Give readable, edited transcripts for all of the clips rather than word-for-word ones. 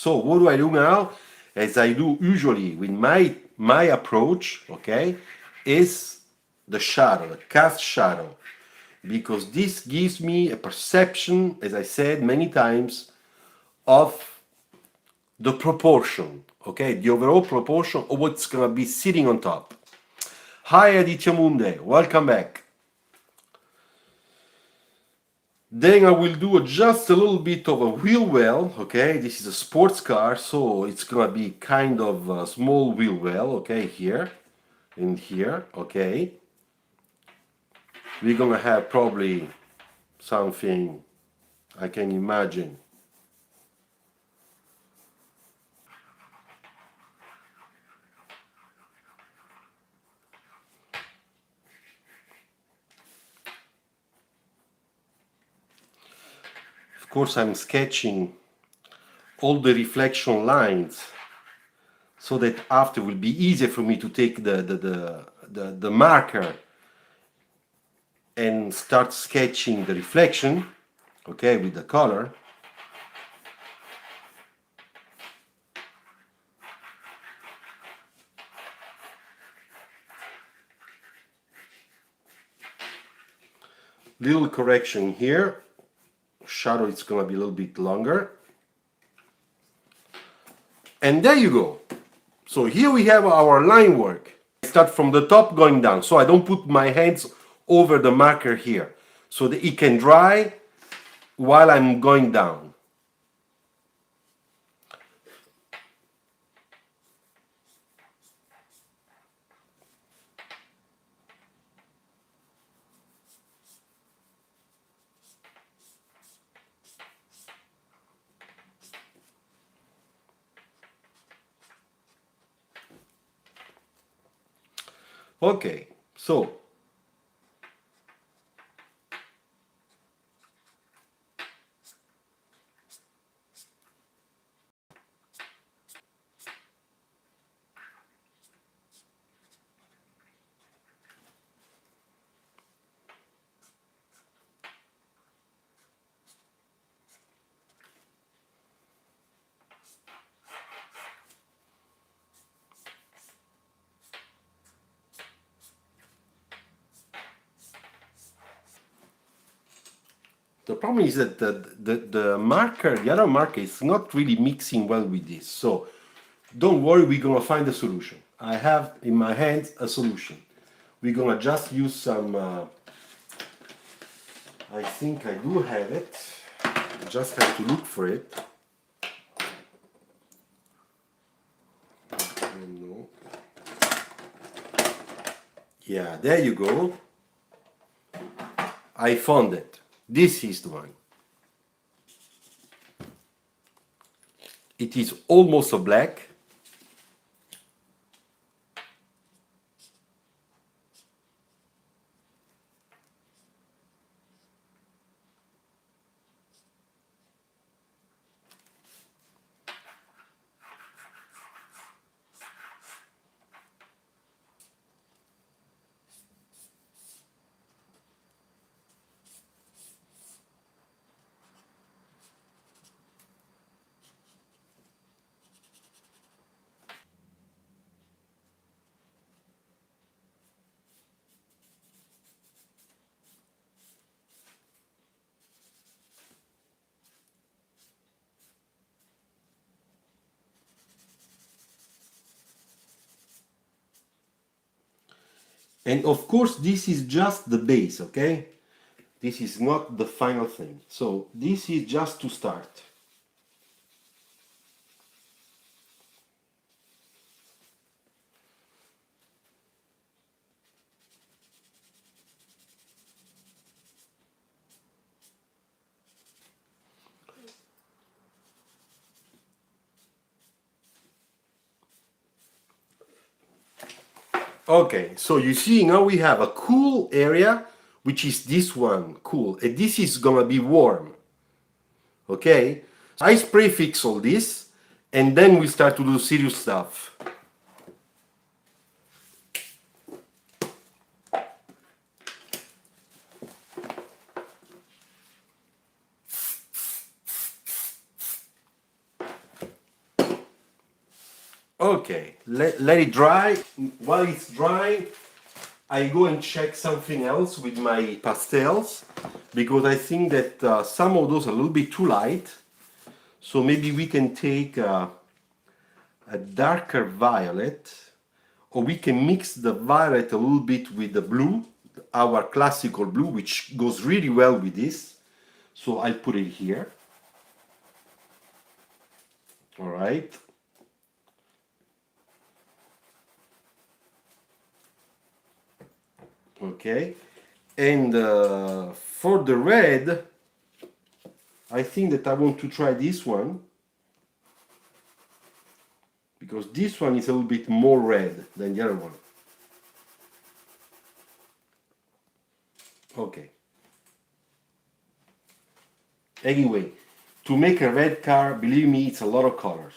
So what do I do now? As I do usually with my approach, okay, is the shadow, the cast shadow, because this gives me a perception, as I said many times, of the proportion, okay, the overall proportion of what's gonna be sitting on top. Hi Aditya Munde, welcome back. Then I will do just a little bit of a wheel well, okay? This is a sports car, so it's gonna be kind of a small wheel well, okay, here and here, okay? We're gonna have probably something I can imagine. Of course, I'm sketching all the reflection lines so that after will be easier for me to take the marker and start sketching the reflection, okay, with the color. Little correction here, shadow is gonna be a little bit longer. And there you go. So here we have our line work. I start from the top going down, so I don't put my hands over the marker here, so that it can dry while I'm going down. Okay, so the problem is that the marker, the other marker, is not really mixing well with this. So don't worry, we're gonna find a solution. I have in my hands a solution. We're gonna just use some, I think I do have it. I just have to look for it. No. Yeah, there you go. I found it. This is the one. It is almost a black. And of course, this is just the base, okay? This is not the final thing. So this is just to start. Okay, so you see now we have a cool area, which is this one, cool, and this is gonna be warm. Okay, I spray fix all this, and then we start to do serious stuff. Okay, let it dry. While it's drying, I go and check something else with my pastels because I think that some of those are a little bit too light. So maybe we can take a darker violet, or we can mix the violet a little bit with the blue, our classical blue, which goes really well with this. So I'll put it here. All right. Okay. And for the red, I think that I want to try this one because this one is a little bit more red than the other one. Okay. Anyway, to make a red car, believe me, it's a lot of colors.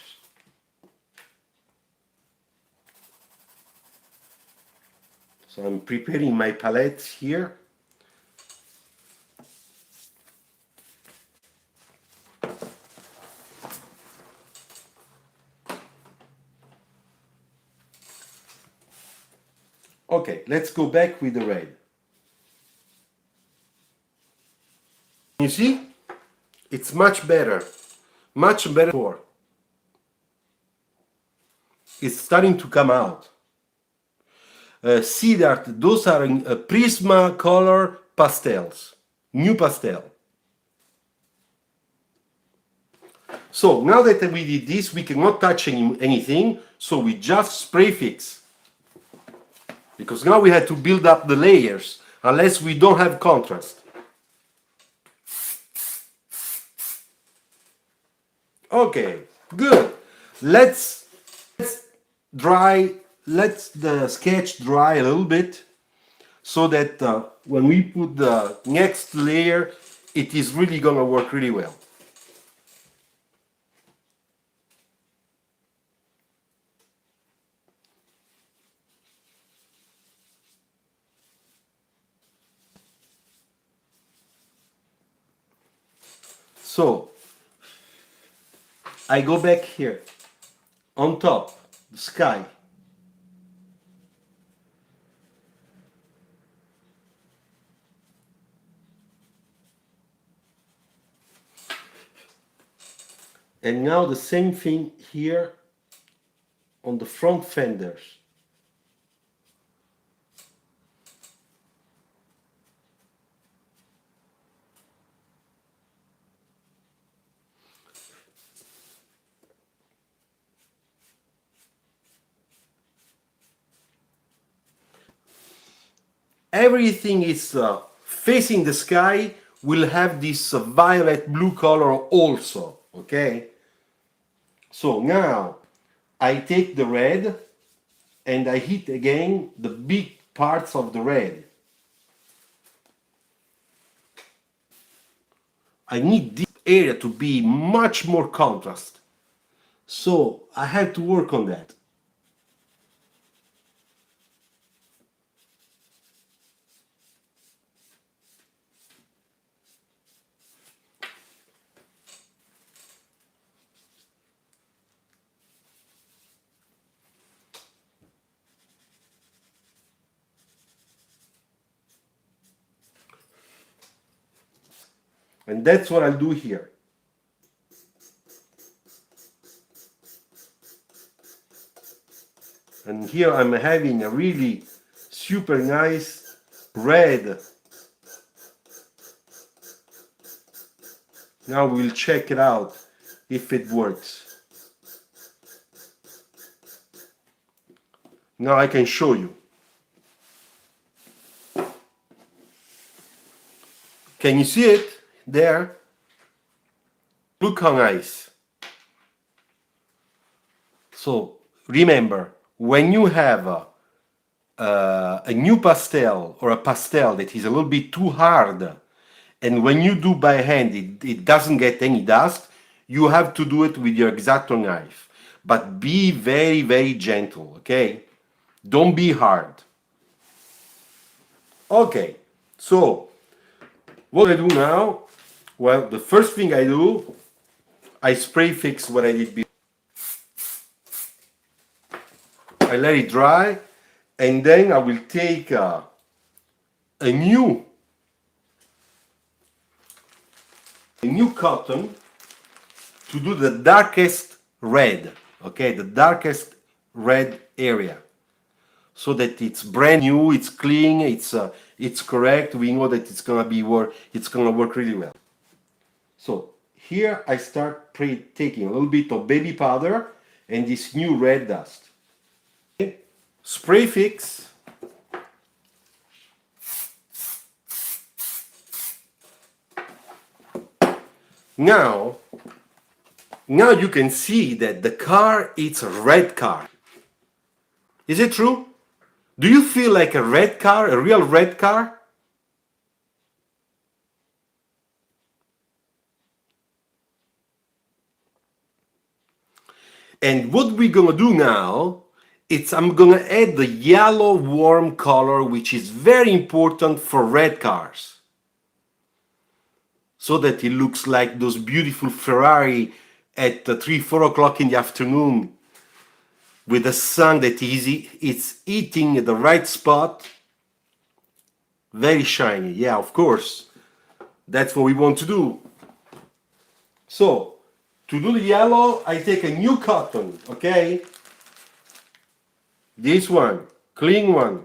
So I'm preparing my palettes here. Okay, let's go back with the red. You see? It's much better. Much better before. It's starting to come out. See that those are Prisma color pastels. New pastel. So now that we did this, we cannot touch anything, so we just spray fix. Because now we had to build up the layers, unless we don't have contrast. Okay, good. Let's dry, let the sketch dry a little bit, so that when we put the next layer, it is really gonna work really well. So I go back here on top, the sky. And now the same thing here on the front fenders. Everything is facing the sky will have this violet blue color also, okay? So now I take the red and I hit again the big parts of the red. I need this area to be much more contrast. So I have to work on that. And that's what I'll do here. And here I'm having a really super nice red. Now we'll check it out if it works. Now I can show you. Can you see it there? Look how nice. So remember, when you have a new pastel or a pastel that is a little bit too hard, and when you do by hand it doesn't get any dust, you have to do it with your X-Acto knife. But be very, very gentle, okay? Don't be hard. Okay, so what I do now? Well, the first thing I do, I spray fix what I did before. I let it dry, and then I will take a new cotton to do the darkest red, okay, the darkest red area, so that it's brand new, it's clean, it's correct. We know that it's gonna work really well. So here I start taking a little bit of baby powder and this new red dust. Okay. Spray fix. Now you can see that the car is a red car. Is it true? Do you feel like a red car, a real red car? And what we're gonna do now, I'm gonna add the yellow warm color, which is very important for red cars, so that it looks like those beautiful Ferrari at 3, 4 o'clock in the afternoon, with the sun that it's hitting at the right spot, very shiny. Yeah, of course, that's what we want to do. So to do the yellow, I take a new cotton, okay? This one, clean one,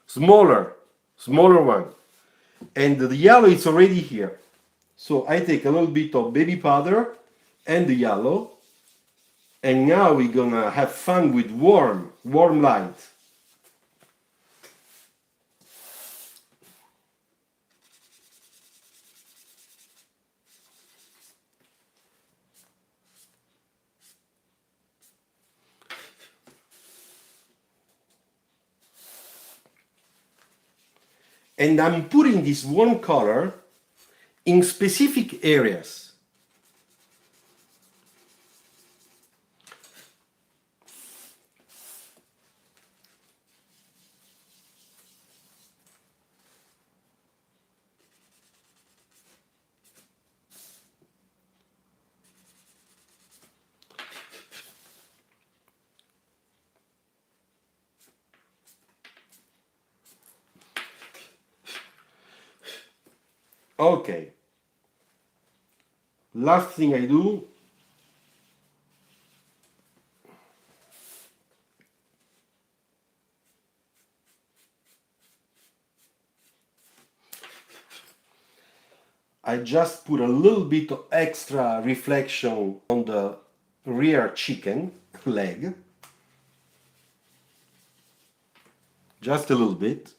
smaller one. And the yellow is already here. So I take a little bit of baby powder and the yellow. And now we're gonna have fun with warm light. And I'm putting this warm color in specific areas. Okay. Last thing I do, I just put a little bit of extra reflection on the rear chicken leg. Just a little bit.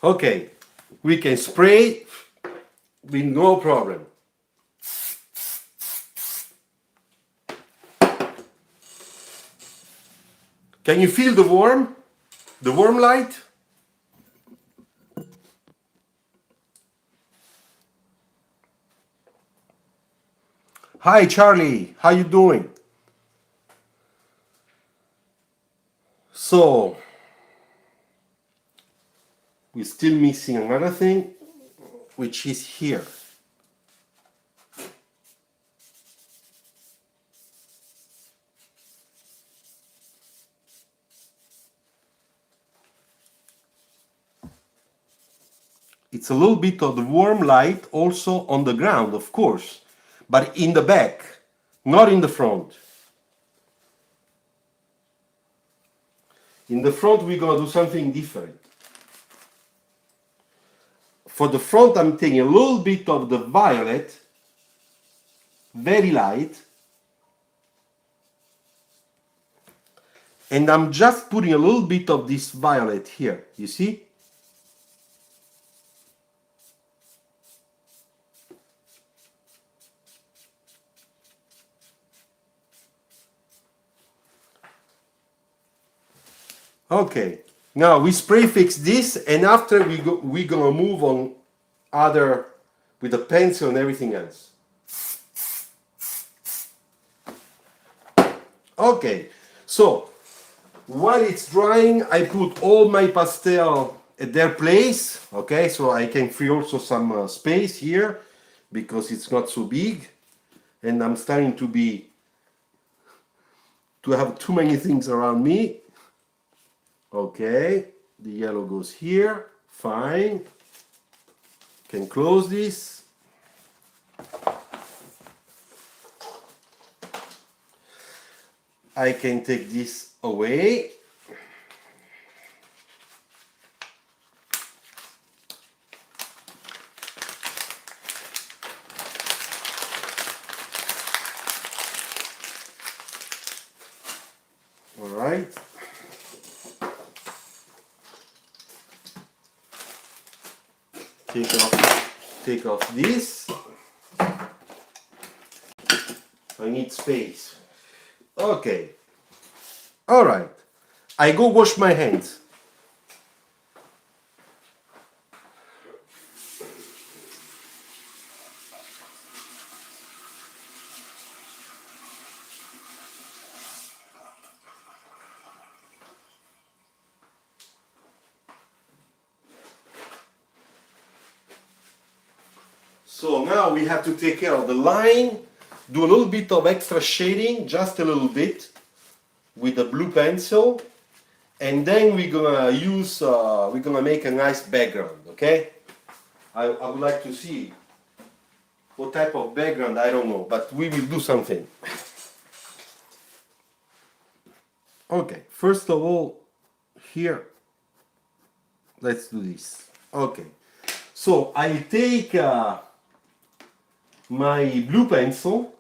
Okay, we can spray with no problem. Can you feel the warm light? Hi Charlie, how you doing? So, we're still missing another thing, which is here. It's a little bit of the warm light also on the ground, of course, but in the back, not in the front. In the front, we're gonna do something different. For the front, I'm taking a little bit of the violet, very light, and I'm just putting a little bit of this violet here, you see? Okay, now we spray fix this, and after we're gonna move on other with the pencil and everything else. Okay, so while it's drying, I put all my pastel at their place. Okay, so I can free also some space here because it's not so big, and I'm starting to have too many things around me. Okay, the yellow goes here. Fine. Can close this. I can take this away. All right. Take off this. I need space. Okay. All right. I go wash my hands. So now we have to take care of the line, do a little bit of extra shading, just a little bit, with a blue pencil, and then we're gonna make a nice background, okay? I would like to see what type of background, I don't know, but we will do something. Okay, first of all, here, let's do this. Okay, so I take my blue pencil,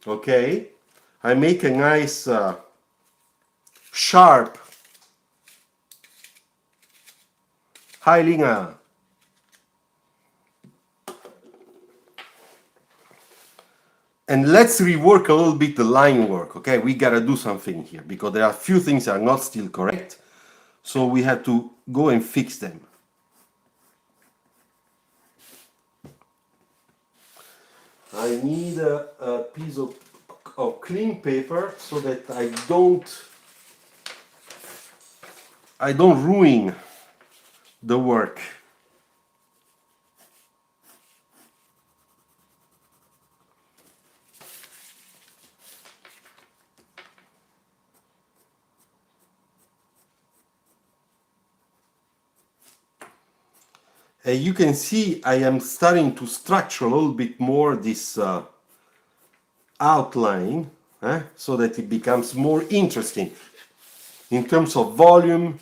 okay, I make a nice sharp highlighter, and let's rework a little bit the line work, okay? We gotta do something here because there are a few things that are not still correct, so we have to go and fix them. I need a piece of clean paper so that I don't ruin the work. You can see I am starting to structure a little bit more this outline, so that it becomes more interesting in terms of volume.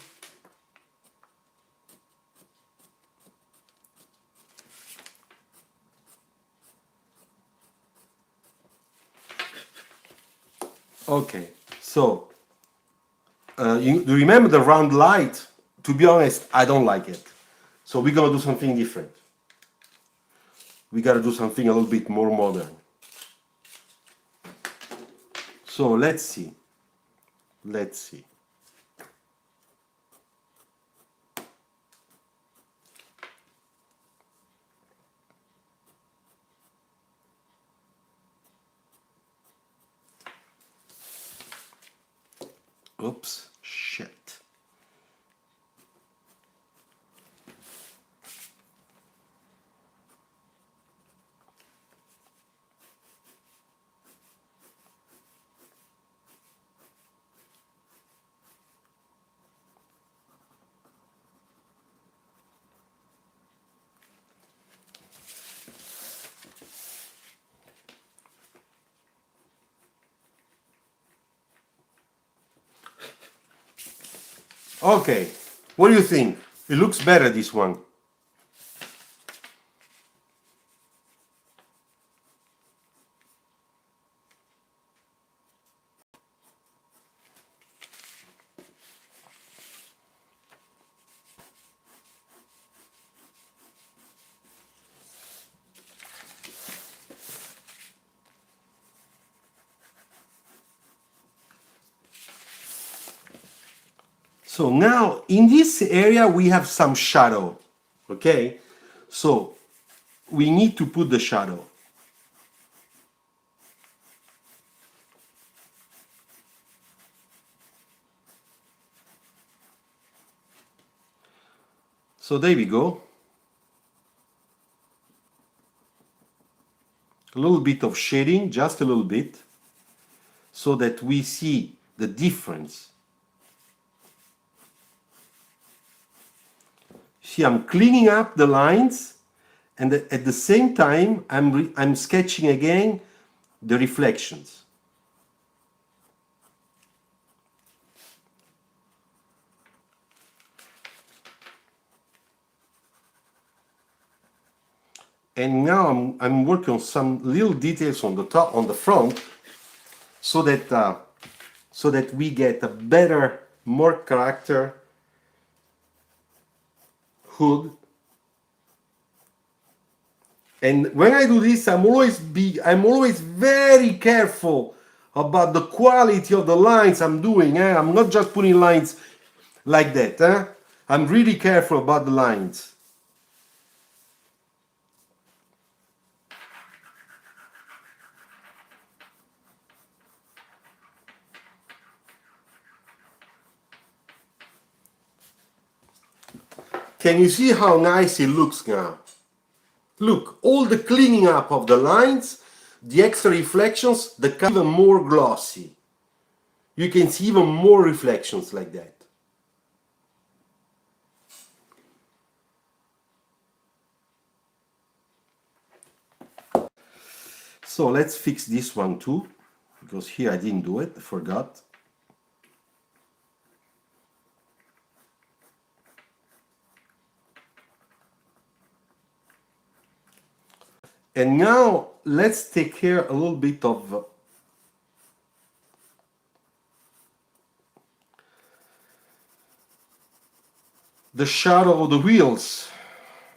Okay, so you remember the round light? To be honest, I don't like it. So we're gonna do something different. We gotta do something a little bit more modern. So let's see. Let's see. Oops, shit. Okay, what do you think? It looks better, this one. So now in this area we have some shadow, okay? So we need to put the shadow. So there we go. A little bit of shading, just a little bit, so that we see the difference. See, I'm cleaning up the lines, and at the same time, I'm sketching again the reflections. And now I'm working on some little details on the top, on the front, so that we get a better, more character hood. And when I do this, I'm always very careful about the quality of the lines I'm doing. I'm not just putting lines like that. I'm really careful about the lines. Can you see how nice it looks now? Look, all the cleaning up of the lines, the extra reflections, the color even more glossy. You can see even more reflections like that. So let's fix this one too, because here I didn't do it, I forgot. And now let's take care a little bit of the shadow of the wheels,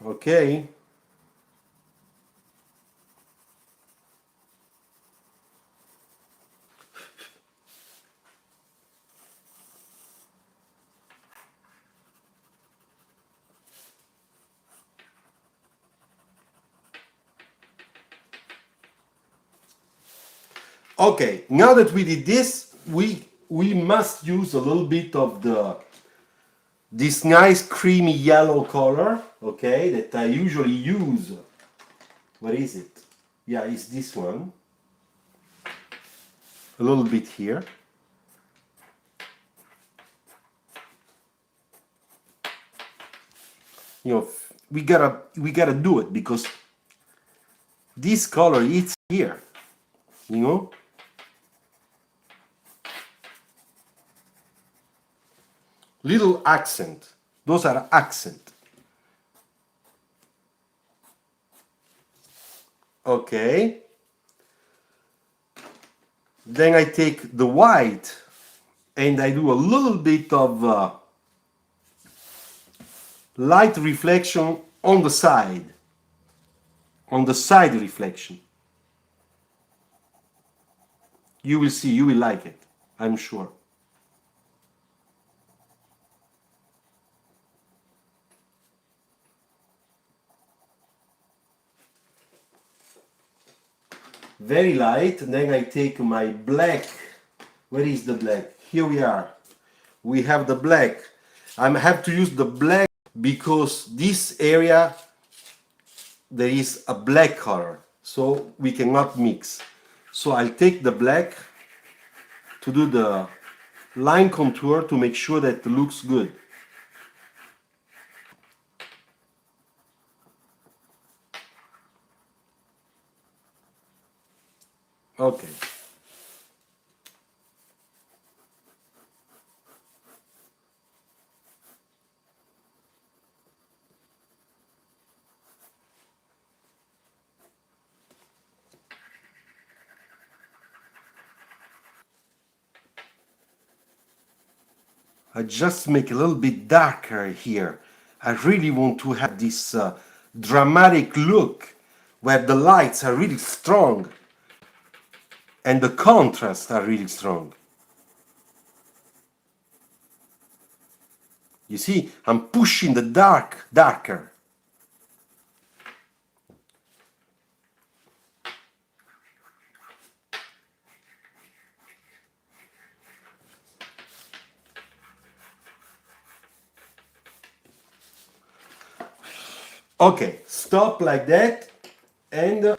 okay? Okay, now that we did this, we must use a little bit of this nice creamy yellow color, okay, that I usually use. What is it? Yeah, it's this one. A little bit here. You know, we gotta do it because this color is here, you know. Little accent. Those are accent. Okay. Then I take the white and I do a little bit of light reflection on the side reflection. You will see, you will like it, I'm sure. Very light. And then I take my black. Where is the black? Here we are. We have the black. I have to use the black because this area there is a black color, so we cannot mix. So I'll take the black to do the line contour to make sure that it looks good. Okay. I just make a little bit darker here. I really want to have this dramatic look where the lights are really strong and the contrasts are really strong. You see, I'm pushing the darker. Okay, stop like that, and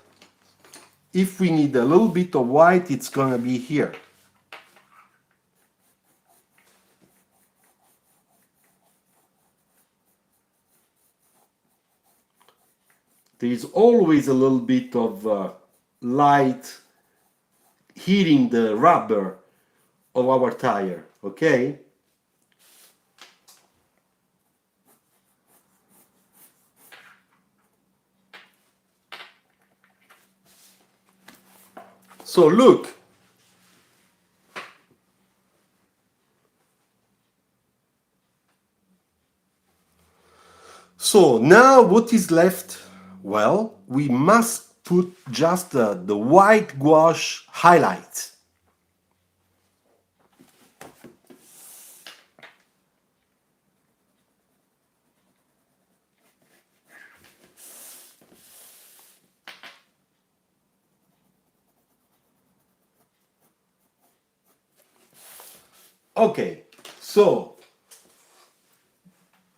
if we need a little bit of white, it's gonna be here. There is always a little bit of light hitting the rubber of our tire, okay? So look, so now what is left? Well, we must put just the white gouache highlight. Okay, so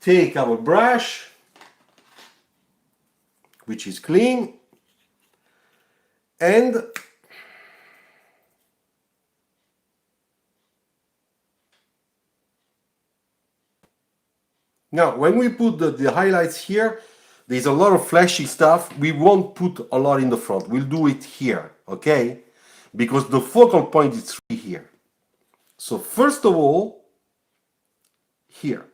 take our brush, which is clean, and now when we put the highlights here, there's a lot of flashy stuff. We won't put a lot in the front. We'll do it here, okay? Because the focal point is really here. So first of all, here.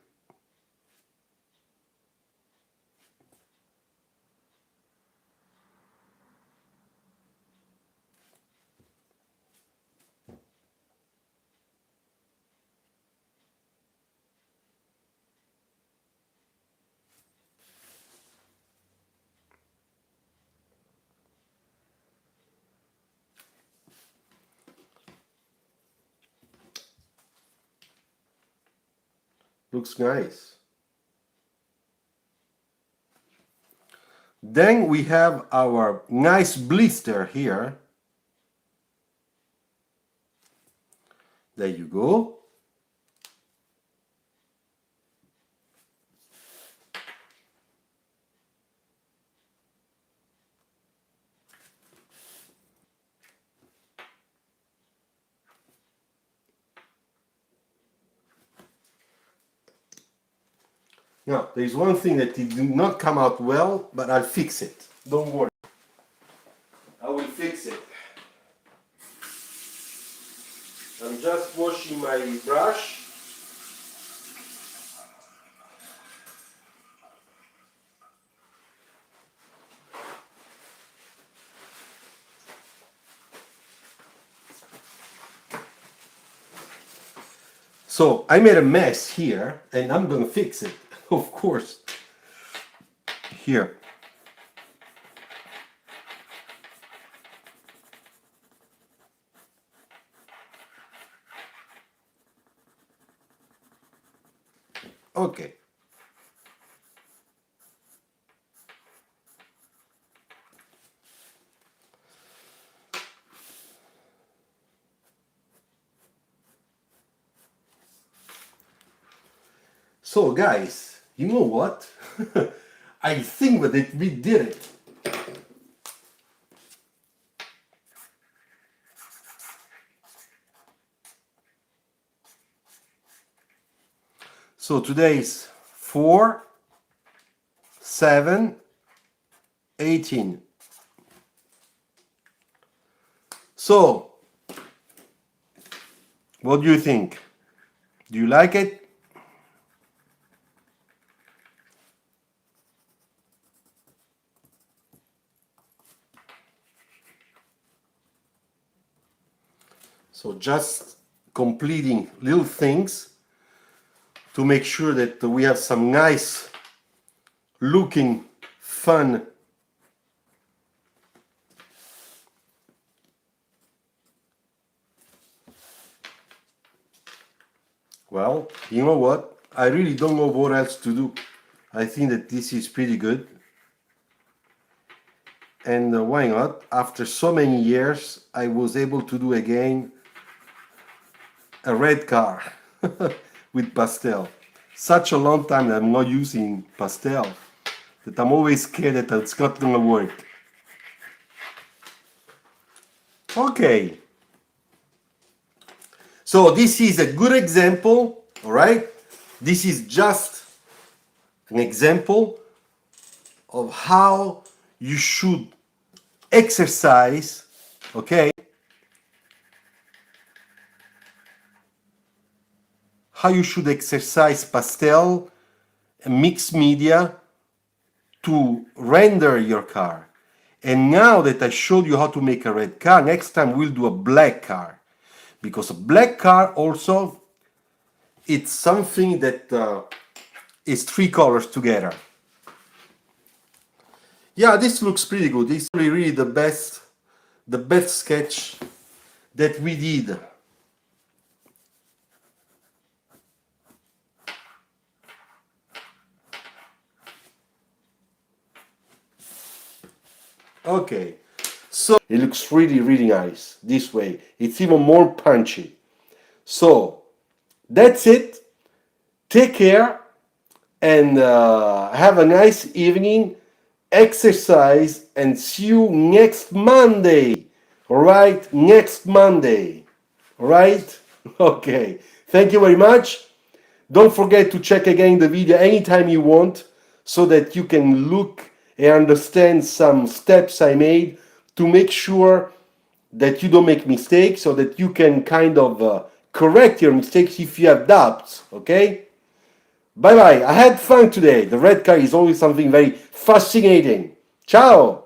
Looks nice. Then we have our nice blister here. There you go. Now, there's one thing that did not come out well, but I'll fix it. Don't worry. I will fix it. I'm just washing my brush. So I made a mess here, and I'm gonna fix it, of course. Here. Okay. So guys, you know what? I think that we did it. So today is 4, 7, 18. So, what do you think? Do you like it? So just completing little things to make sure that we have some nice looking, fun well, you know what? I really don't know what else to do. I think that this is pretty good. And why not? After so many years, I was able to do again a red car with Pastel. Such a long time that I'm not using Pastel. that I'm always scared that it's not gonna work. Okay. So this is a good example, all right? This is just an example of how you should exercise, okay? How you should exercise Pastel and mixed media to render your car. And now that I showed you how to make a red car, next time we'll do a black car. Because a black car also, it's something that is three colors together. Yeah, this looks pretty good. This is really the best sketch that we did. Okay, so it looks really nice this way. It's even more punchy. So that's it. Take care and have a nice evening. Exercise and see you next Monday. All right, next Monday. All right. Okay. Thank you very much. Don't forget to check again the video anytime you want so that you can look and understand some steps I made to make sure that you don't make mistakes so that you can kind of correct your mistakes if you have doubts, okay? Bye bye. I had fun today. The red car is always something very fascinating. Ciao.